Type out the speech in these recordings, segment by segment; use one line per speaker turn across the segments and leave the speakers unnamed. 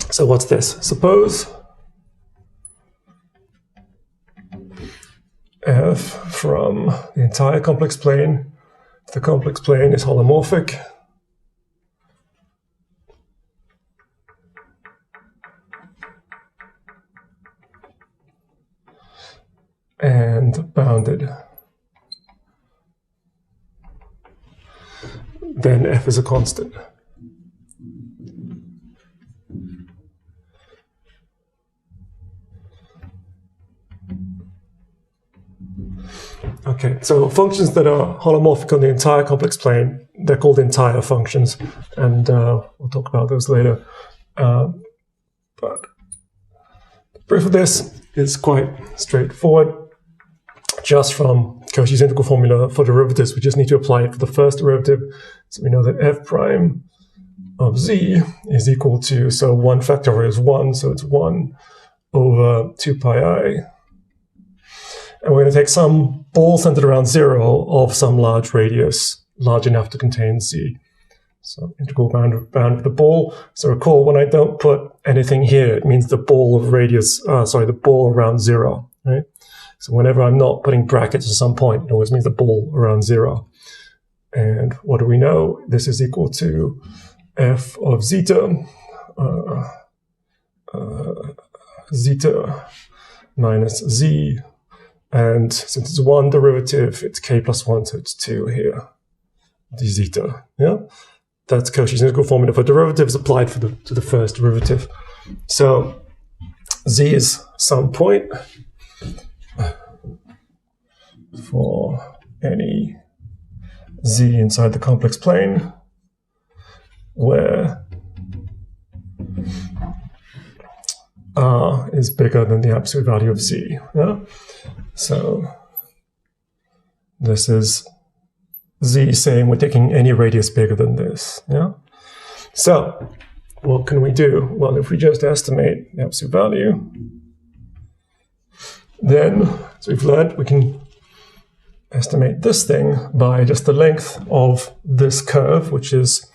So what's this? Suppose f from the entire complex plane, the complex plane is holomorphic, and bounded. Then f is a constant. Okay, so functions that are holomorphic on the entire complex plane, they're called entire functions, and we'll talk about those later. But the proof of this is quite straightforward. Just from Cauchy's integral formula for derivatives, we just need to apply it for the first derivative. So we know that f prime of z is equal to, so 1 factorial is 1, so it's 1 over 2 pi I. And we're going to take some ball centered around 0 of some large radius, large enough to contain z. So integral bound of the ball. So recall, when I don't put anything here, it means the ball of radius, the ball around 0, right? So whenever I'm not putting brackets at some point, it always means the ball around 0. And what do we know? This is equal to f of zeta, zeta minus z. And since it's one derivative, it's k plus 1, so it's 2 here, d zeta. Yeah, that's Cauchy's integral formula for derivatives applied to the first derivative. So z is some point for any z inside the complex plane where r is bigger than the absolute value of z. Yeah? So this is z saying we're taking any radius bigger than this. Yeah. So what can we do? Well, if we just estimate the absolute value, then, as we've learned, we can estimate this thing by just the length of this curve, which is,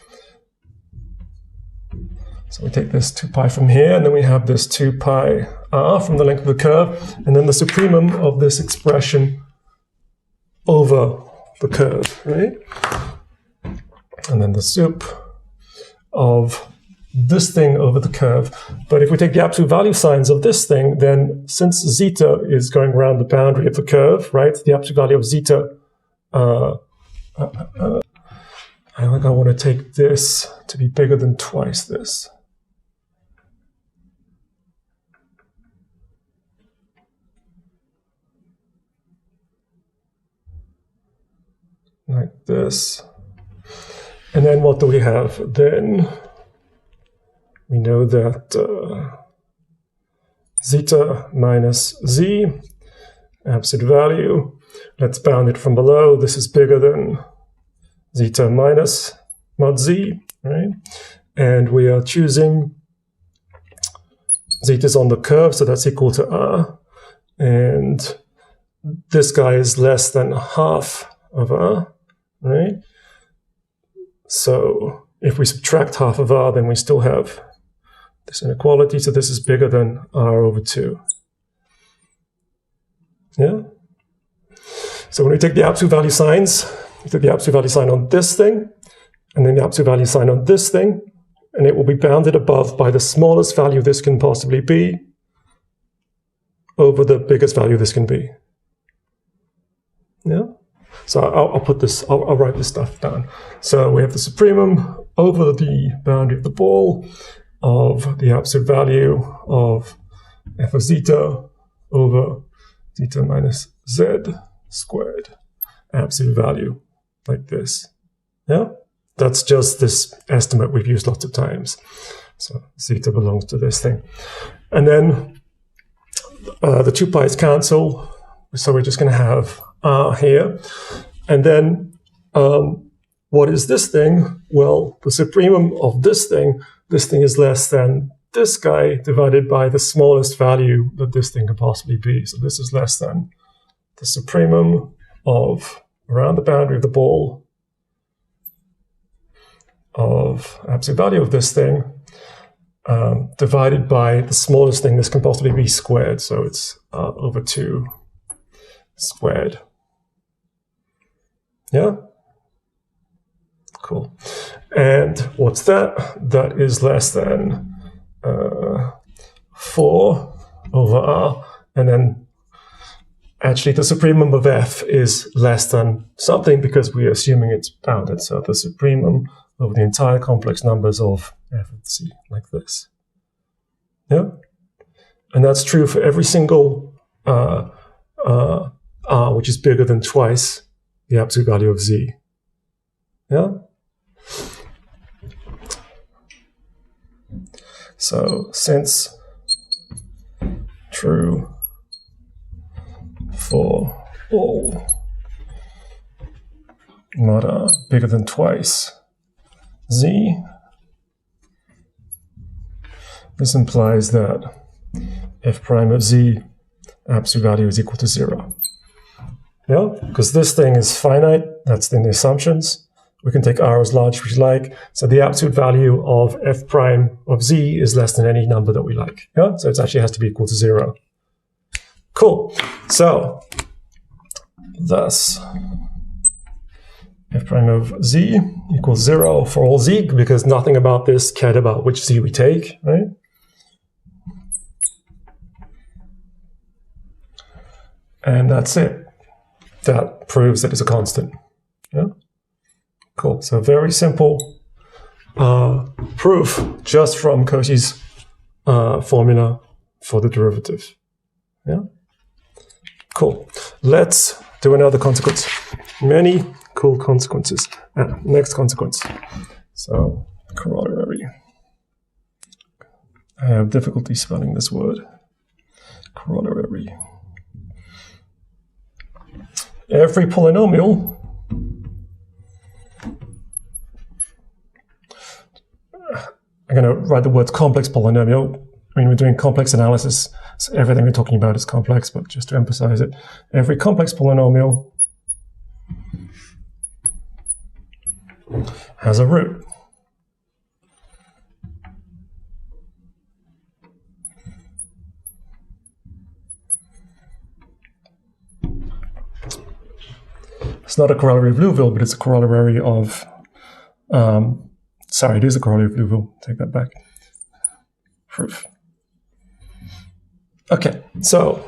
so we take this 2 pi from here, and then we have this 2 pi r from the length of the curve, and then the supremum of this expression over the curve, right? And then the sup of this thing over the curve. But if we take the absolute value signs of this thing, then since zeta is going around the boundary of the curve, right, the absolute value of zeta, I think I want to take this to be bigger than twice this. Like this. And then what do we have? Then we know that zeta minus z, absolute value, let's bound it from below. This is bigger than zeta minus mod z, right? And we are choosing zeta's on the curve, so that's equal to r. And this guy is less than half of r, right? So if we subtract half of r, then we still have this inequality. So this is bigger than r over 2. Yeah? So when we take the absolute value signs, we take the absolute value sign on this thing, and then the absolute value sign on this thing, and it will be bounded above by the smallest value this can possibly be over the biggest value this can be. Yeah? So I'll put this, I'll write this stuff down. So we have the supremum over the boundary of the ball of the absolute value of f of zeta over zeta minus z squared, absolute value, like this. Yeah? That's just this estimate we've used lots of times. So zeta belongs to this thing. And then the 2 pi's cancel, so we're just going to have r here. And then what is this thing? Well, the supremum of this thing is less than this guy divided by the smallest value that this thing can possibly be. So this is less than the supremum of around the boundary of the ball of absolute value of this thing divided by the smallest thing this can possibly be squared. So it's over 2 squared. Yeah? Cool. And what's that? That is less than 4 over r. And then actually the supremum of f is less than something because we're assuming it's bounded. So the supremum over the entire complex numbers of f of c, like this. Yeah? And that's true for every single r, which is bigger than twice the absolute value of z. Yeah? So since true for all mod r bigger than twice z, this implies that f prime of z absolute value is equal to 0. Yeah, because this thing is finite, that's in the assumptions. We can take r as large as we like. So the absolute value of f prime of z is less than any number that we like. Yeah, so it actually has to be equal to 0. Cool. So thus f prime of z equals 0 for all z, because nothing about this cared about which z we take, right? And that's it. That proves that it's a constant. Yeah. Cool. So very simple proof just from Cauchy's formula for the derivative. Yeah. Cool. Let's do another consequence. Many cool consequences. Next consequence. So corollary. I have difficulty spelling this word. Corollary. Every polynomial I'm going to write the words complex polynomial. I mean, we're doing complex analysis, so everything we're talking about is complex, but just to emphasize it, every complex polynomial has a root. It's not a corollary of Liouville, but it's a corollary of, sorry, it is a corollary of Liouville. Take that back. Proof. Okay, so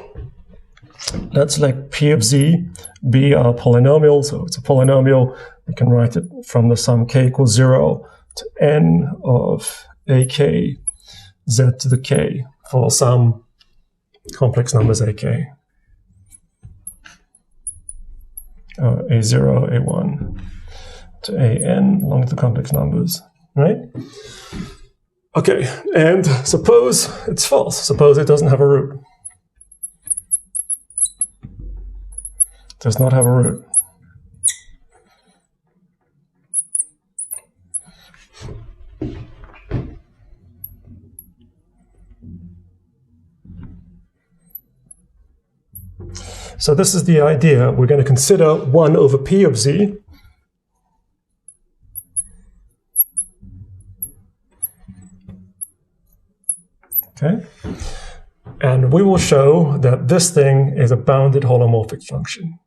let's let P of z be a polynomial. So it's a polynomial. We can write it from the sum k equals 0 to n of ak z to the k for some complex numbers ak. A0, A1 to AN along the complex numbers, right? Okay, and suppose it's false. Suppose it doesn't have a root. Does not have a root. So this is the idea. We're going to consider 1 over P of z. Okay. And we will show that this thing is a bounded holomorphic function.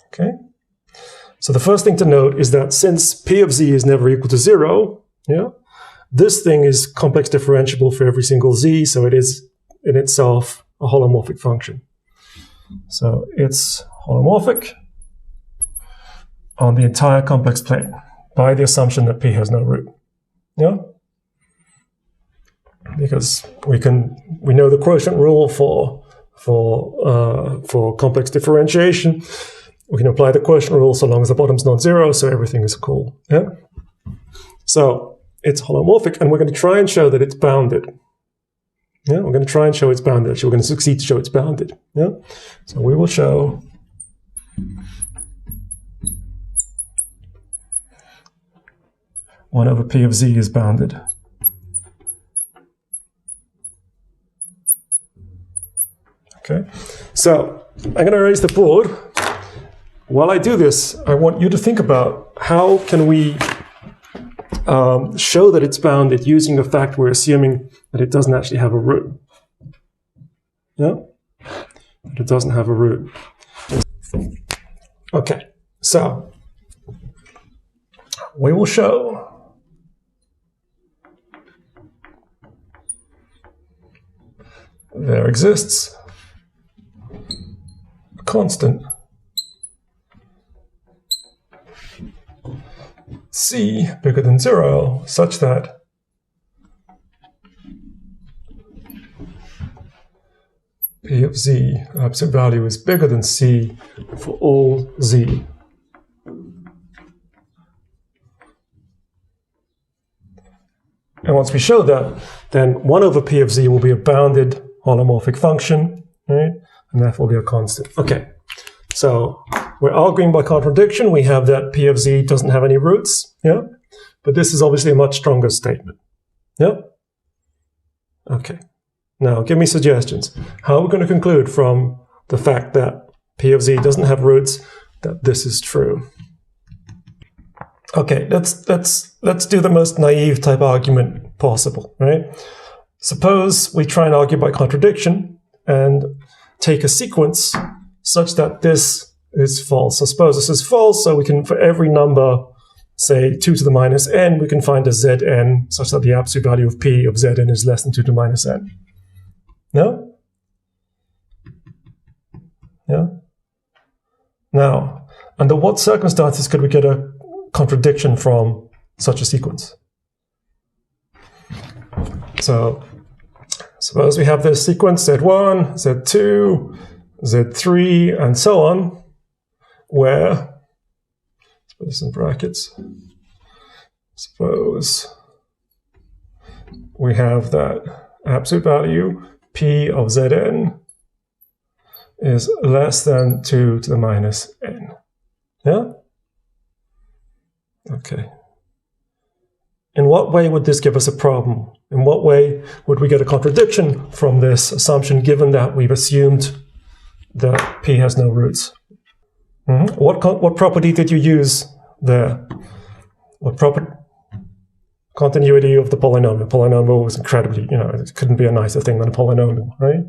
Okay. So the first thing to note is that since P of z is never equal to 0, yeah, this thing is complex differentiable for every single z, so it is in itself a holomorphic function. So it's holomorphic on the entire complex plane by the assumption that P has no root. Yeah? Because we know the quotient rule for complex differentiation. We can apply the quotient rule so long as the bottom's non-zero, so everything is cool. Yeah? So it's holomorphic, and we're going to try and show that it's bounded. Yeah, we're going to try and show it's bounded. Actually, we're going to succeed to show it's bounded. Yeah, so we will show one over P of z is bounded. Okay, so I'm going to erase the board. While I do this, I want you to think about how can we show that it's bounded using the fact we're assuming that it doesn't actually have a root. Yeah? That it doesn't have a root. Okay, so we will show there exists a constant c bigger than 0 such that p of z absolute value is bigger than c for all z. And once we show that, then 1 over p of z will be a bounded holomorphic function, right? And therefore be a constant. Okay, so we're arguing by contradiction. We have that p of z doesn't have any roots, yeah? But this is obviously a much stronger statement, yeah? Okay, now give me suggestions. How are we going to conclude from the fact that p of z doesn't have roots that this is true? Okay, let's do the most naive type argument possible, right? Suppose we try and argue by contradiction and take a sequence such that this is false. So suppose this is false, so we can, for every number, say 2 to the minus n, we can find a zn such that the absolute value of p of zn is less than 2 to the minus n. No? Yeah? Now, under what circumstances could we get a contradiction from such a sequence? So suppose we have this sequence z1, z2, z3, and so on, where, let's put this in brackets, suppose we have that absolute value p of zn is less than 2 to the minus n. Yeah? Okay. In what way would this give us a problem? In what way would we get a contradiction from this assumption, given that we've assumed that p has no roots? What property did you use there? What property? Continuity of the polynomial. Polynomial was incredibly, it couldn't be a nicer thing than a polynomial, right?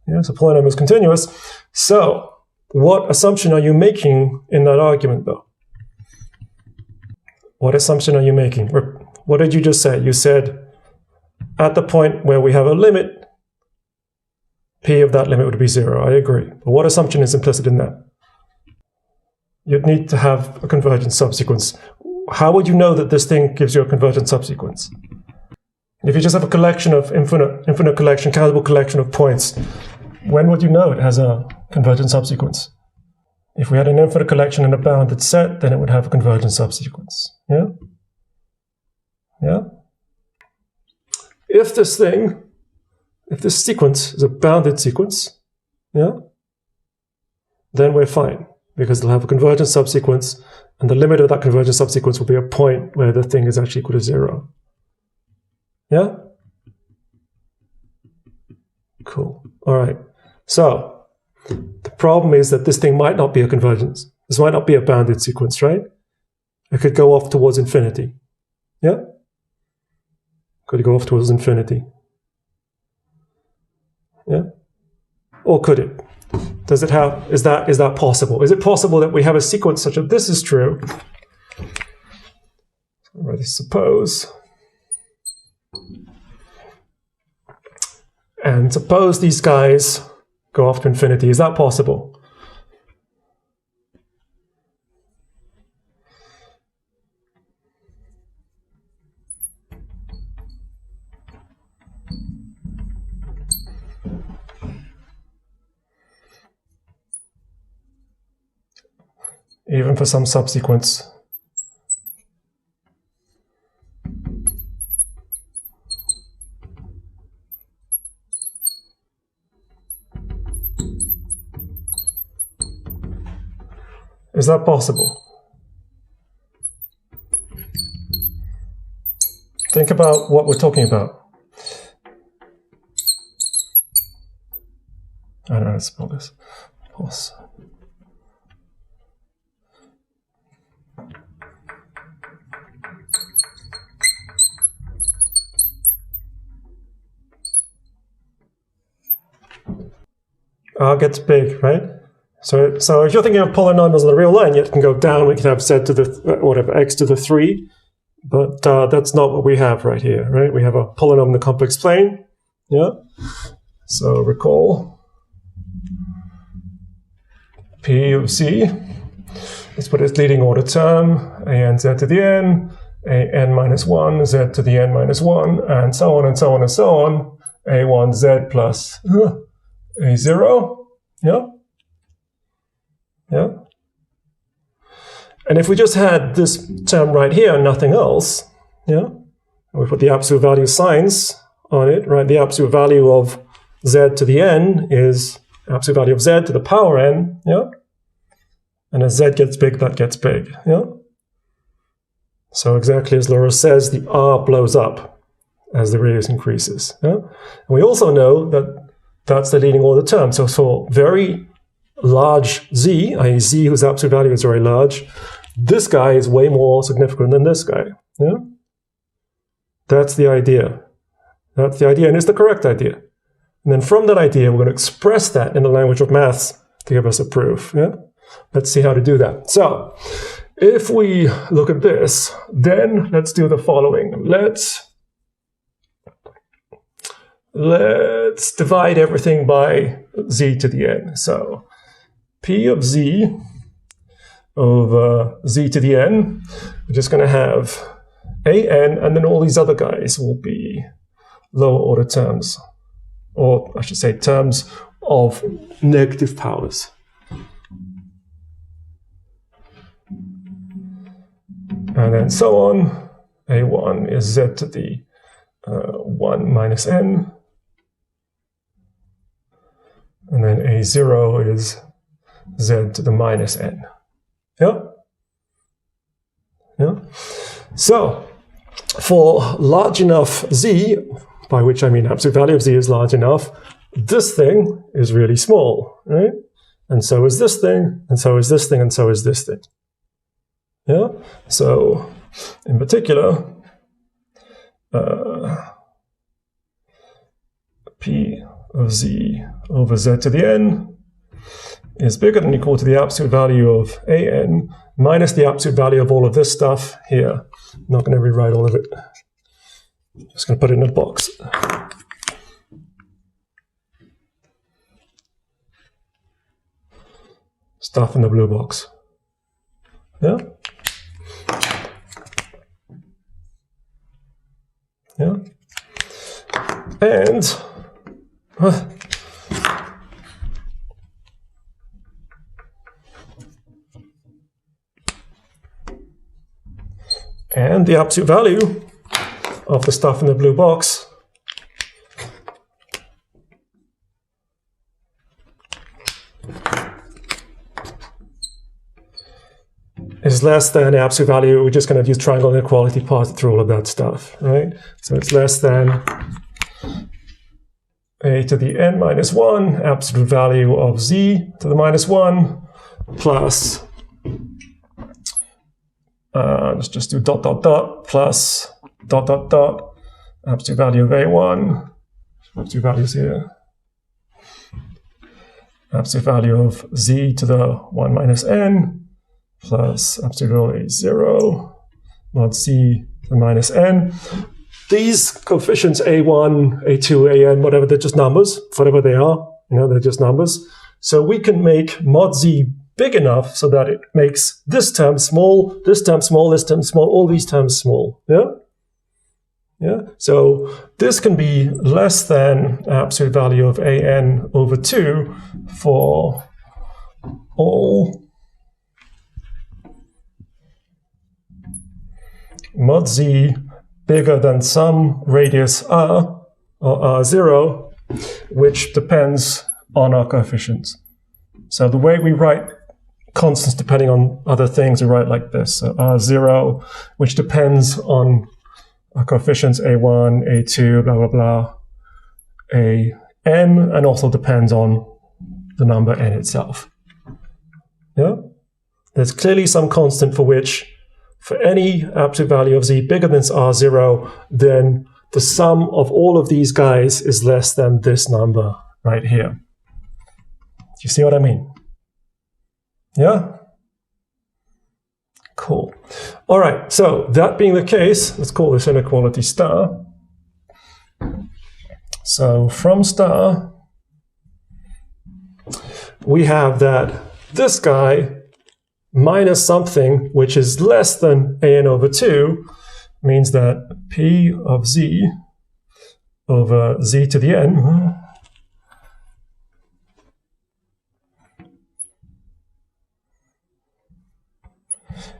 Yeah, so polynomial is continuous. So what assumption are you making in that argument, though? What assumption are you making? What did you just say? You said at the point where we have a limit, p of that limit would be 0. I agree. But what assumption is implicit in that? You'd need to have a convergent subsequence. How would you know that this thing gives you a convergent subsequence? If you just have a collection of infinite collection, countable collection of points, when would you know it has a convergent subsequence? If we had an infinite collection in a bounded set, then it would have a convergent subsequence. Yeah? Yeah? If this sequence is a bounded sequence, yeah, then we're fine, because it'll have a convergent subsequence, and the limit of that convergent subsequence will be a point where the thing is actually equal to 0. Yeah? Cool. All right. So the problem is that this thing might not be a convergence. This might not be a bounded sequence, right? It could go off towards infinity. Yeah? Could it go off towards infinity? Yeah? Or could it? Does it have, is that possible? Is it possible that we have a sequence such that this is true? Already suppose. And suppose these guys go off to infinity. Is that possible? Even for some subsequence. Is that possible? Think about what we're talking about. I don't know how to spell this. Pause. r gets big, right? So if you're thinking of polynomials on the real line, it can go down. We can have z to the, whatever, x to the 3. But that's not what we have right here, right? We have a polynomial in the complex plane. Yeah. So recall P of z. Let's put its leading order term, a n z to the n, a n minus 1, z to the n minus 1, and so on and so on and so on. A1 z plus a0. Yeah. Yeah. And if we just had this term right here and nothing else, yeah, and we put the absolute value signs on it, right? The absolute value of z to the n is absolute value of z to the power n, yeah? And as z gets big, that gets big, yeah? So exactly as Laura says, the r blows up as the radius increases, yeah? And we also know that that's the leading order term. So for very large z, i.e. z whose absolute value is very large, this guy is way more significant than this guy. Yeah? That's the idea. That's the idea, and it's the correct idea. And then from that idea, we're going to express that in the language of maths to give us a proof. Yeah? Let's see how to do that. So if we look at this, then let's do the following. Let's divide everything by z to the n. So P of z over z to the n, we're just going to have a n, and then all these other guys will be lower order terms, or I should say terms of negative powers. And then so on. A1 is z to the 1 minus n. And then A0 is z to the minus n. Yeah? Yeah? So, for large enough z, by which I mean absolute value of z is large enough, this thing is really small, right? And so is this thing, and so is this thing, and so is this thing. Yeah? So, in particular, P of z over z to the n is bigger than or equal to the absolute value of an minus the absolute value of all of this stuff here. I'm not going to rewrite all of it. Just going to put it in a box. Stuff in the blue box. Yeah? Yeah? And the absolute value of the stuff in the blue box is less than the absolute value. We're just going to use triangle inequality, pass it through all of that stuff, right? So it's less than a to the n minus 1, absolute value of z to the minus 1, plus, let's just do dot, dot, dot, plus dot, dot, dot, absolute value of a1, absolute values here, absolute value of z to the 1 minus n, plus absolute value a0, mod z to the minus n. These coefficients a1, a2, an, whatever, they're just numbers, whatever they are, they're just numbers. So we can make mod z big enough so that it makes this term small, this term small, this term small, all these terms small. Yeah? Yeah? So this can be less than absolute value of an over 2 for all mod z bigger than some radius r, or r0, which depends on our coefficients. So the way we write constants depending on other things, we write like this. So r0, which depends on our coefficients a1, a2, blah, blah, blah, an, and also depends on the number n itself. Yeah? There's clearly some constant for which, for any absolute value of z bigger than r0, then the sum of all of these guys is less than this number right here. you see what I mean? Yeah? Cool. All right, so that being the case, let's call this inequality star. So from star, we have that this guy minus something which is less than an over 2 means that P of z over z to the n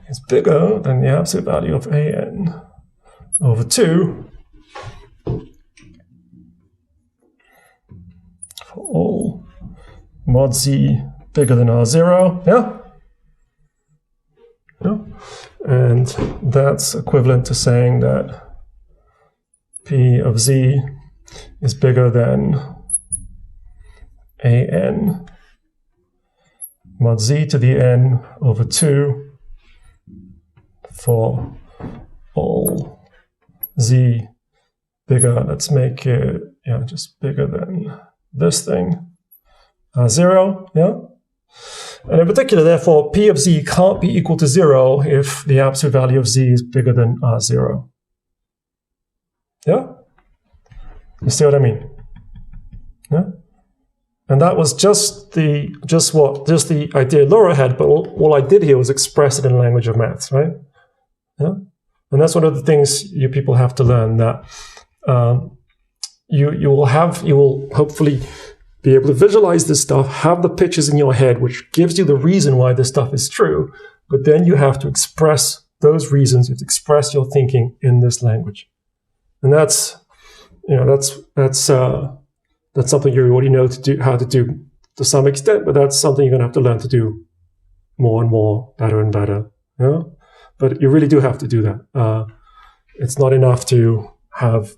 is bigger than the absolute value of an over 2 for all mod z bigger than r0, yeah? Yeah? And that's equivalent to saying that P of z is bigger than an mod z to the n over 2 for all z bigger, let's make it just bigger than this thing, r0, yeah? And in particular, therefore, P of z can't be equal to 0 if the absolute value of z is bigger than r0. Yeah? You see what I mean? Yeah? And that was just the idea Laura had, but all I did here was express it in the language of maths, right? Yeah? And that's one of the things you people have to learn, that you will hopefully be able to visualize this stuff, have the pictures in your head, which gives you the reason why this stuff is true, but then you have to express those reasons, you have to express your thinking in this language. And that's something you already know how to do to some extent, but that's something you're going to have to learn to do more and more, better and better. Yeah? But you really do have to do that. It's not enough to have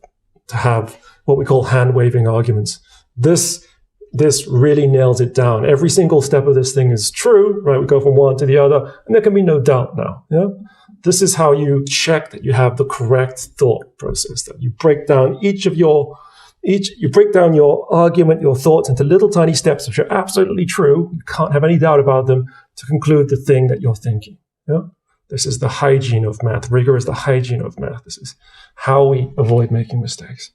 what we call hand-waving arguments. This really nails it down. Every single step of this thing is true, right? We go from one to the other, and there can be no doubt now. Yeah? This is how you check that you have the correct thought process, that you break down you break down your argument, your thoughts into little tiny steps which are absolutely true. You can't have any doubt about them to conclude the thing that you're thinking. Yeah? This is the hygiene of math. Rigor is the hygiene of math. This is how we avoid making mistakes.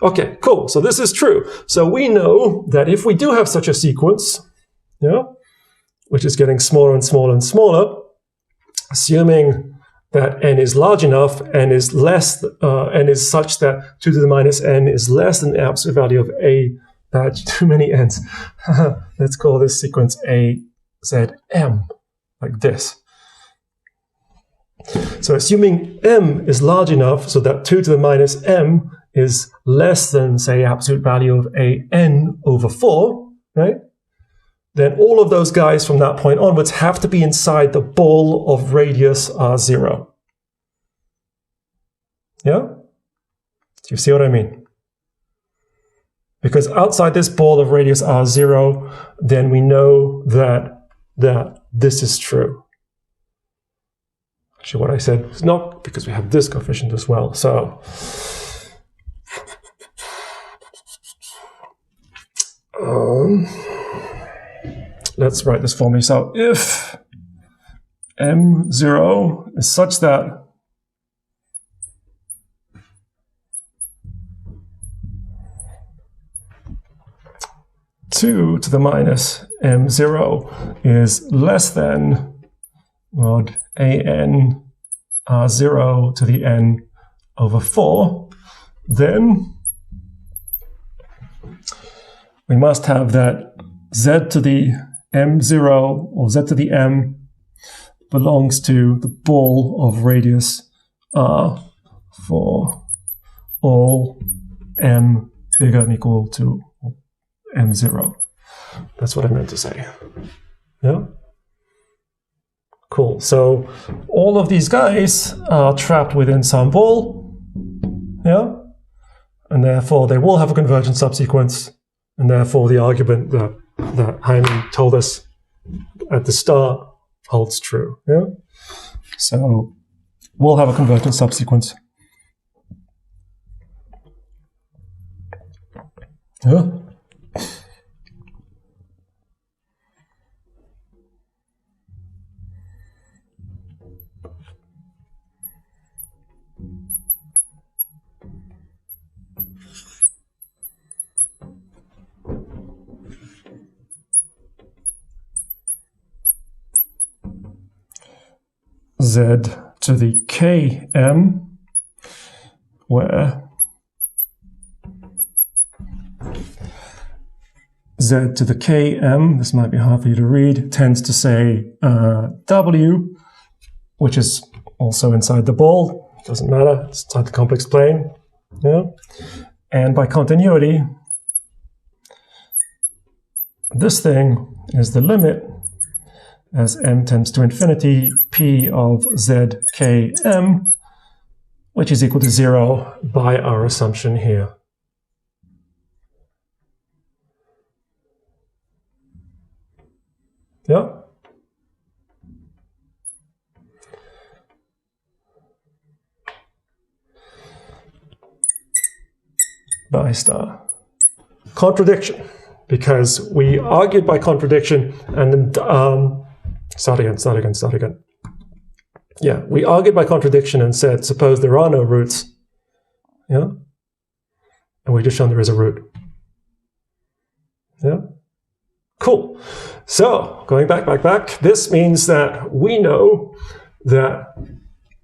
Okay, cool. So this is true. So we know that if we do have such a sequence, which is getting smaller and smaller and smaller, assuming that n is large enough, n is such that 2 to the minus n is less than the absolute value of a, that's too many n's. Let's call this sequence AZM, like this. So assuming m is large enough so that 2 to the minus m is less than, say, absolute value of an over 4, right? Then all of those guys from that point onwards have to be inside the ball of radius r0. Yeah? Do you see what I mean? Because outside this ball of radius r0, then we know that this is true. Actually, what I said is not, because we have this coefficient as well. So let's write this formally. So if m0 is such that two to the minus m0 is less than mod an r0 to the n over 4, then we must have that z to the m0 or z to the m belongs to the ball of radius r for all m bigger than or equal to m0. That's what I meant to say. Yeah? Cool. So all of these guys are trapped within some ball. Yeah? And therefore they will have a convergent subsequence. And therefore the argument that Jaime told us at the start holds true. Yeah? So we'll have a convergent subsequence. Yeah? z to the km, where z to the km, this might be hard for you to read, tends to say w, which is also inside the ball. Doesn't matter, it's inside the complex plane. Yeah? And by continuity, this thing is the limit as m tends to infinity p of z km, which is equal to 0 by our assumption here. Yeah? By star. Contradiction, because we argued by contradiction and then, start again. Yeah, we argued by contradiction and said, suppose there are no roots. Yeah? And we just shown there is a root. Yeah? Cool. So, going back, this means that we know that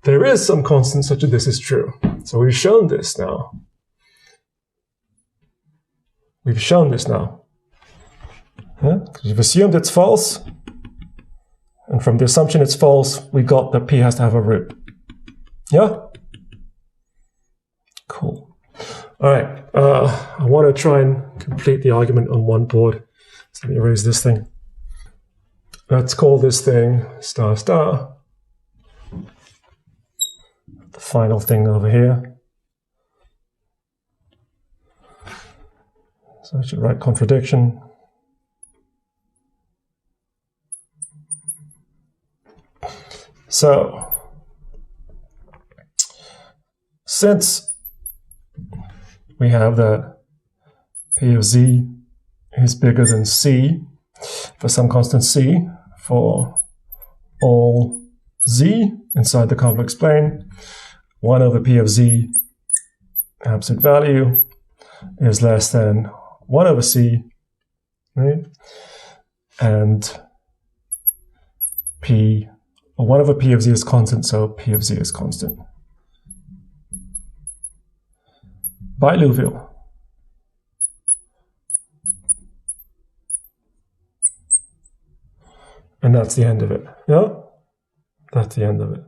there is some constant such that this is true. So we've shown this now. We've shown this now. Yeah? We've assumed it's false. And from the assumption it's false, we got that p has to have a root. Yeah? Cool. All right. I want to try and complete the argument on one board. So let me erase this thing. Let's call this thing star star. The final thing over here. So I should write contradiction. So, since we have that p of z is bigger than c for some constant c for all z inside the complex plane, 1 over p of z absolute value is less than 1 over c, right? And p, or 1 over p of z is constant, so p of z is constant. By Liouville. And that's the end of it. Yeah? That's the end of it.